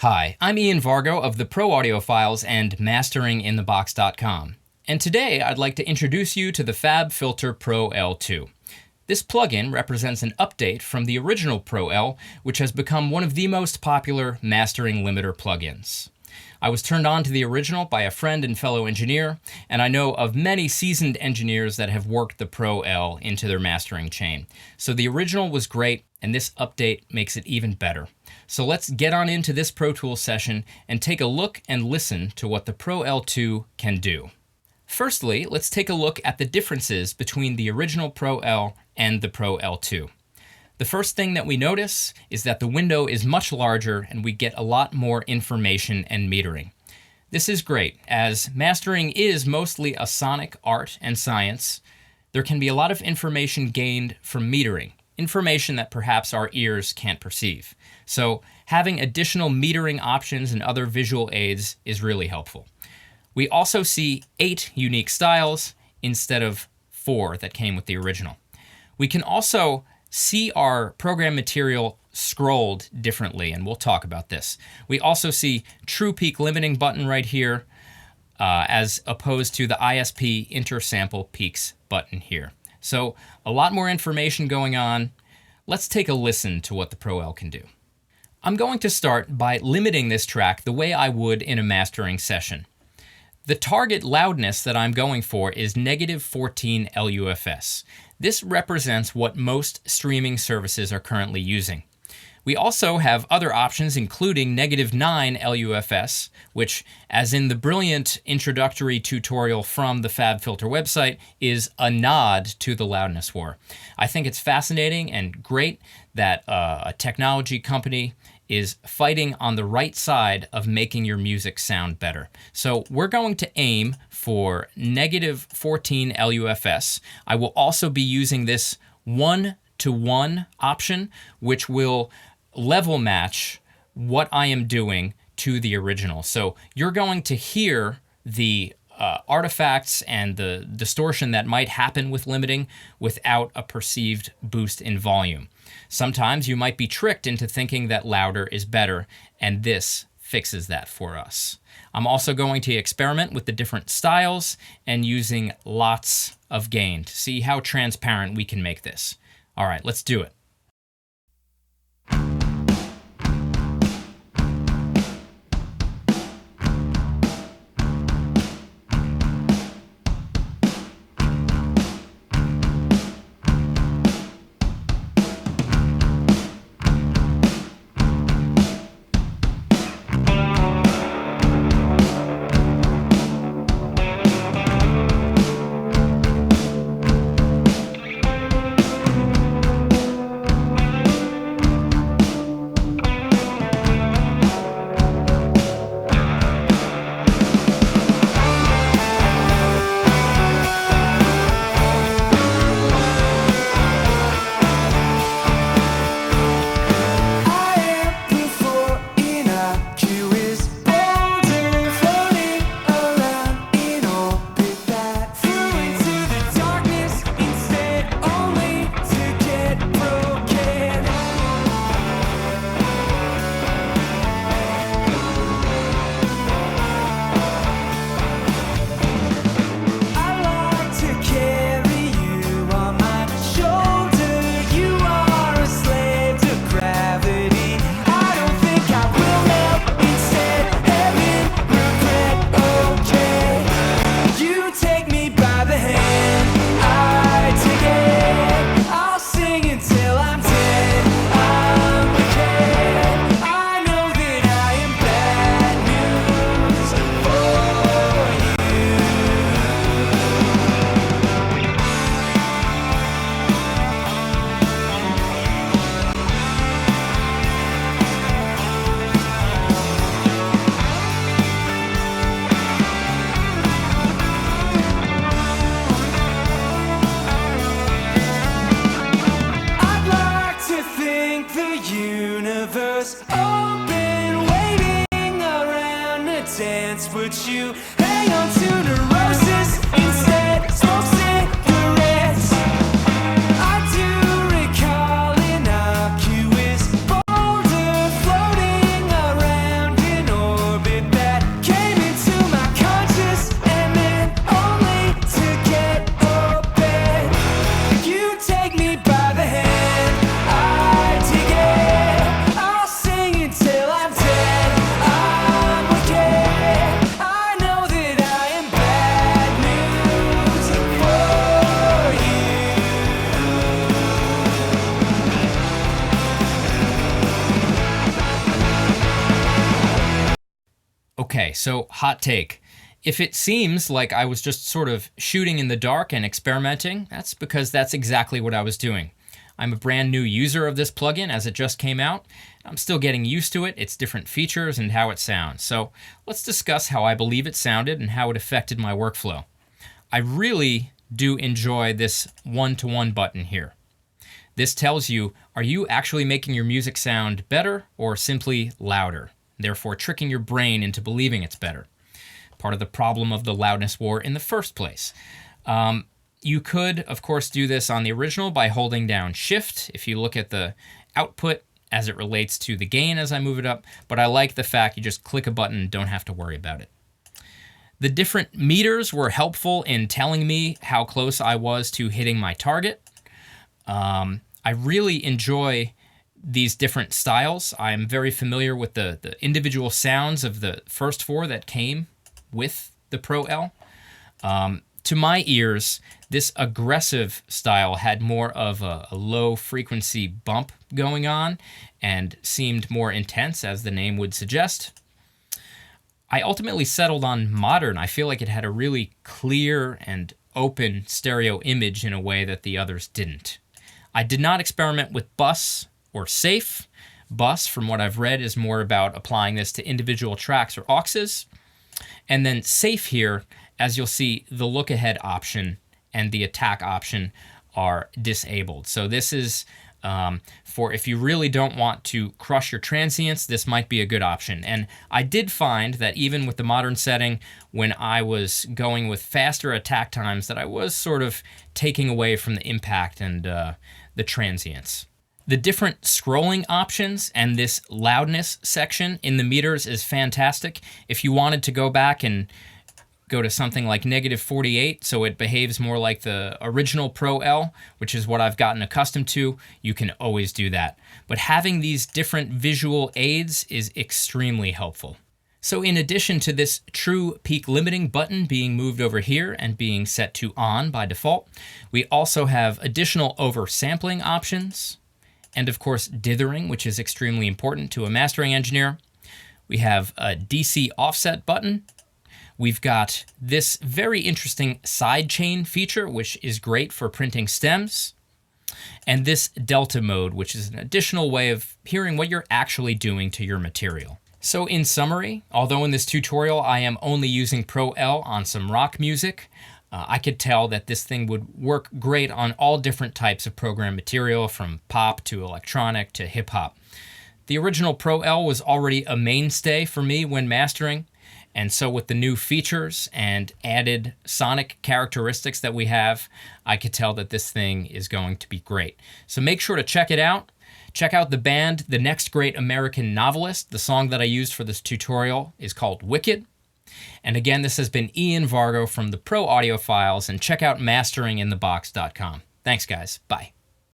Hi, I'm Ian Vargo of the Pro Audiophiles and MasteringInTheBox.com, and today I'd like to introduce you to the FabFilter Pro L2. This plugin represents an update from the original Pro L, which has become one of the most popular mastering limiter plugins. I was turned on to the original by a friend and fellow engineer, and I know of many seasoned engineers that have worked the Pro L into their mastering chain. So the original was great, and this update makes it even better. So let's get on into this Pro Tools session and take a look and listen to what the Pro L2 can do. Firstly, let's take a look at the differences between the original Pro L and the Pro L2. The first thing that we notice is that the window is much larger and we get a lot more information and metering. This is great, as mastering is mostly a sonic art and science. There can be a lot of information gained from metering, information that perhaps our ears can't perceive. So having additional metering options and other visual aids is really helpful. We also see 8 unique styles instead of 4 that came with the original. We can also see our program material scrolled differently, and we'll talk about this. We also see true peak limiting button right here, as opposed to the ISP intersample peaks button here. So a lot more information going on. Let's take a listen to what the Pro L can do. I'm going to start by limiting this track the way I would in a mastering session. The target loudness that I'm going for is -14 LUFS. This represents what most streaming services are currently using. We also have other options including -9 LUFS, which, as in the brilliant introductory tutorial from the FabFilter website, is a nod to the loudness war. I think it's fascinating and great that a technology company is fighting on the right side of making your music sound better. So we're going to aim for -14 LUFS. I will also be using this 1-to-1 option, which will level match what I am doing to the original. So you're going to hear the artifacts and the distortion that might happen with limiting without a perceived boost in volume. Sometimes you might be tricked into thinking that louder is better, and this fixes that for us. I'm also going to experiment with the different styles and using lots of gain to see how transparent we can make this. All right, let's do it. dance, but you hang on to neurosis instead. Smoke cigarettes. I do recall innocuous boulder floating around Okay, so hot take. If it seems like I was just sort of shooting in the dark and experimenting, that's because that's exactly what I was doing. I'm a brand new user of this plugin as it just came out. I'm still getting used to it, its different features, and how it sounds. So let's discuss how I believe it sounded and how it affected my workflow. I really do enjoy this one-to-one button here. This tells you, are you actually making your music sound better or simply louder, therefore tricking your brain into believing it's better? Part of the problem of the loudness war in the first place. You could, of course, do this on the original by holding down Shift if you look at the output as it relates to the gain as I move it up, but I like the fact you just click a button and don't have to worry about it. The different meters were helpful in telling me how close I was to hitting my target. I really enjoy these different styles. I'm very familiar with the individual sounds of the first four that came with the Pro L. To my ears, this aggressive style had more of a low frequency bump going on and seemed more intense, as the name would suggest. I ultimately settled on modern. I feel like it had a really clear and open stereo image in a way that the others didn't. I did not experiment with bus or safe. Bus, from what I've read, is more about applying this to individual tracks or auxes. And then safe here, as you'll see, the look ahead option and the attack option are disabled. So this is for if you really don't want to crush your transients, this might be a good option. And I did find that even with the modern setting, when I was going with faster attack times, that I was sort of taking away from the impact and the transients. The different scrolling options and this loudness section in the meters is fantastic. If you wanted to go back and go to something like -48, so it behaves more like the original Pro L, which is what I've gotten accustomed to, you can always do that. But having these different visual aids is extremely helpful. So in addition to this true peak limiting button being moved over here and being set to on by default, we also have additional oversampling options, and of course dithering, which is extremely important to a mastering engineer. We have a DC offset button. We've got this very interesting sidechain feature, which is great for printing stems. And this delta mode, which is an additional way of hearing what you're actually doing to your material. So in summary, although in this tutorial I am only using Pro L on some rock music, I could tell that this thing would work great on all different types of program material, from pop to electronic to hip hop. The original Pro L was already a mainstay for me when mastering, and so with the new features and added sonic characteristics that we have, I could tell that this thing is going to be great. So make sure to check it out. Check out the band The Next Great American Novelist. The song that I used for this tutorial is called Wicked. And again, this has been Ian Vargo from the Pro Audio Files, and check out masteringinthebox.com. Thanks, guys. Bye.